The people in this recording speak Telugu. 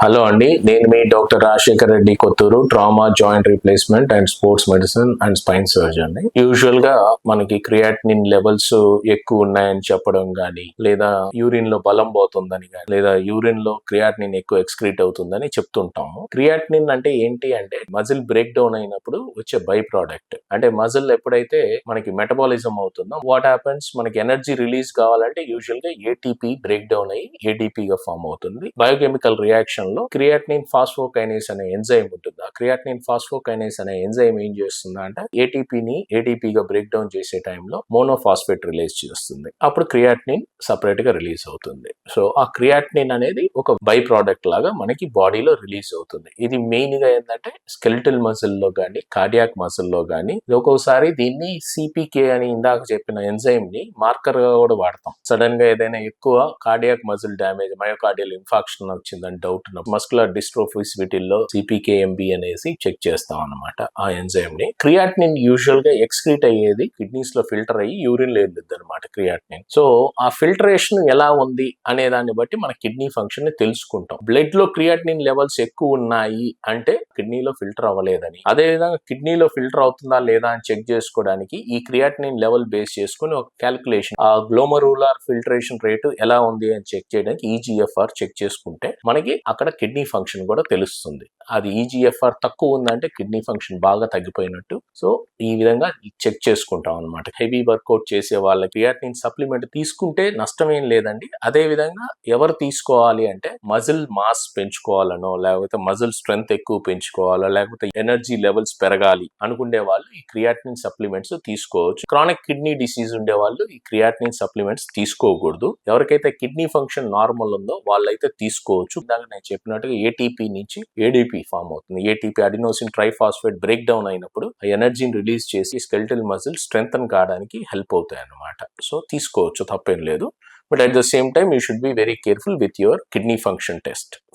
హలో అండి, నేను మీ doctor Rajasekhar Reddy Kothuru, trauma, joint replacement and sports medicine and spine surgeon. Usual గా మనకి క్రియాటినిన్ లెవెల్స్ ఎక్కువ ఉన్నాయని చెప్పడం గానీ, లేదా యూరిన్ లో బలం పోతుందని గానీ, లేదా యూరిన్ లో క్రియాటినిన్ ఎక్కువ ఎక్స్క్రీట్ అవుతుందని చెప్తుంటాము. క్రియాటినిన్ అంటే ఏంటి అంటే మజిల్ బ్రేక్ డౌన్ అయినప్పుడు వచ్చే బై ప్రోడక్ట్. అంటే మజిల్ ఎప్పుడైతే మనకి మెటబాలిజం అవుతుందో వాట్ హ్యాపెన్స్, మనకి ఎనర్జీ రిలీజ్ కావాలంటే యూజువల్ గా ఏటీపీ బ్రేక్ డౌన్ అయ్యి ఏడీపీ గా ఫామ్ అవుతుంది. బయోకెమికల్ రియాక్షన్ లో క్రియాటినిన్ ఫాస్ఫోకైనేస్ అనే ఎంజైమ్ ఉంటుంది. ఆ క్రియాటినిన్ ఫాస్ఫోకైనేస్ అనే ఎంజైమ్ ఏం చేస్తుందా అంటే ఏటీపీని ఏడీపీగా బ్రేక్ డౌన్ చేసే టైంలో మోనోఫాస్ఫేట్ రిలీజ్ చేస్తుంది. అప్పుడు క్రియాటినిన్ సపరేట్ గా రిలీజ్ అవుతుంది. సో ఆ క్రియాటినిన్ అనేది ఒక బై ప్రోడక్ట్ లాగా మనకి బాడీలో రిలీజ్ అవుతుంది. ఇది మెయిన్ గా ఏంటంటే స్కెలిటల్ మజిల్ లో గానీ, కార్డియాక్ మజిల్ లో గానీ, ఒక్కోసారి దీన్ని సిపికే అని ఇందాక చెప్పిన ఎంజైమ్ ని మార్కర్ గా కూడా వాడతాం. సడన్ గా ఏదైనా ఎక్కువ cardiac muscle damage, myocardial infarction వచ్చిందని డౌట్ మస్కులర్ డిస్ట్రోఫీస్ వీటిల్లో సిపికేఎంబి అనేసి చెక్ చేస్తాం అన్నమాట ఆ ఎంజైమ్ ని. క్రియాటినిన్ యూజువల్ గా ఎక్స్క్రీట్ అయ్యేది కిడ్నీస్ లో ఫిల్టర్ అయ్యి యూరిన్ లో వెళ్ళిద్ది అనమాట క్రియాటినిన్. సో ఆ ఫిల్టరేషన్ ఎలా ఉంది అనే దాన్ని బట్టి మన కిడ్నీ ఫంక్షన్ ని తెలుసుకుంటాం. బ్లడ్ లో క్రియాటినిన్ లెవెల్స్ ఎక్కువ ఉన్నాయి అంటే కిడ్నీలో ఫిల్టర్ అవ్వలేదని. అదేవిధంగా కిడ్నీలో ఫిల్టర్ అవుతుందా లేదా అని చెక్ చేసుకోవడానికి ఈ క్రియాటినిన్ లెవెల్ బేస్ చేసుకుని ఒక క్యాలిక్యులేషన్, ఆ గ్లోమరులార్ ఫిల్టరేషన్ రేటు ఎలా ఉంది అని చెక్ చేయడానికి ఈజీఎఫ్ఆర్ చెక్ చేసుకుంటే మనకి అక్కడ కిడ్నీ ఫంక్షన్ కూడా తెలుస్తుంది. అది ఈజీఎఫ్ఆర్ తక్కువ ఉందంటే కిడ్నీ ఫంక్షన్ బాగా తగ్గిపోయినట్టు. సో ఈ విధంగా చెక్ చేసుకుంటాం అనమాట. హెవీ వర్కౌట్ చేసే వాళ్ళకి క్రియాటినిన్ సప్లిమెంట్ తీసుకుంటే నష్టం ఏం లేదండి. అదే విధంగా ఎవరు తీసుకోవాలి అంటే మజిల్ మాస్ పెంచుకోవాలనో, లేకపోతే మజిల్ స్ట్రెంగ్త్ ఎక్కువ పెంచుకోవాలో, లేకపోతే ఎనర్జీ లెవెల్స్ పెరగాలి అనుకునే వాళ్ళు ఈ క్రియాటినిన్ సప్లిమెంట్స్ తీసుకోవచ్చు. క్రానిక్ కిడ్నీ డిసీజ్ ఉండే వాళ్ళు ఈ క్రియాటినిన్ సప్లిమెంట్స్ తీసుకోకూడదు. ఎవరికైతే కిడ్నీ ఫంక్షన్ నార్మల్ ఉందో వాళ్ళైతే తీసుకోవచ్చు. ఇందాక నేను చెప్పినట్టుగా ఏటీపీ నుంచి ఏడీపీ ఫామ్ అవుతుంది. ATP adenosine triphosphate break down అయినప్పుడు ఆ ఎనర్జీని రిలీజ్ చేసి స్కెలిటల్ మజిల్ స్ట్రెంగ్తన్ కావడానికి హెల్ప్ అవుతాయి అన్నమాట. సో తీసుకోవచ్చు, తప్పేం లేదు. But at the same time you should be very careful with your kidney function test.